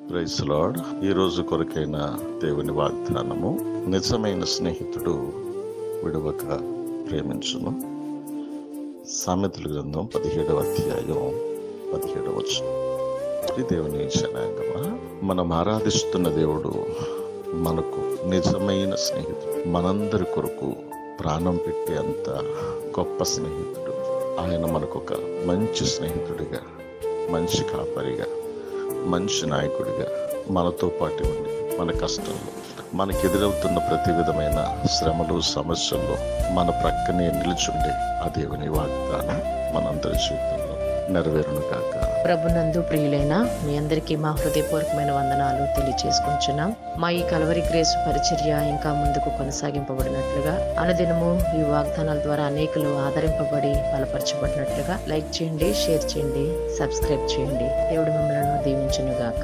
Praise lord. ఈ రోజు కొరకైన దేవుని వాగ్దానము, నిజమైన స్నేహితుడు విడువక ప్రేమించును. సామెతల గ్రంథం 17వ అధ్యాయం 17వ వచనం. ఇది దేవుని జనాంగమా, మనం ఆరాధిస్తున్న దేవుడు మనకు నిజమైన స్నేహితుడు. మనందరి కొరకు ప్రాణం పెట్టే అంత గొప్ప స్నేహితుడు. ఆయన మనకు ఒక మంచి స్నేహితుడిగా, మంచి కాపరిగా, మంచి నాయకుడిగా మనతో పాటు ఉండి మన కష్టంలో, మనకు ఎదురవుతున్న ప్రతి విధమైన శ్రమలు, సమస్యల్లో మన ప్రక్కనే నిలుచుండే ఆ దేవుని వాగ్దానం మనందరి జీవితంలో నెరవేరును కాక. ప్రభునందు ప్రియులైన మీ అందరికీ మా హృదయపూర్వకమైన వందనాలు తెలియజేసుకుంటున్నాం. మా ఈ కల్వరి గ్రేస్ పరిచర్య ఇంకా ముందుకు కొనసాగింపబడినట్లుగా, అనుదినము ఈ వాగ్దానాల ద్వారా అనేకులు ఆదరింపబడి బలపరచబడినట్లుగా లైక్ చేయండి, షేర్ చేయండి, సబ్స్క్రైబ్ చేయండి. దేవుడు మిమ్మల్ని దీవించును గాక.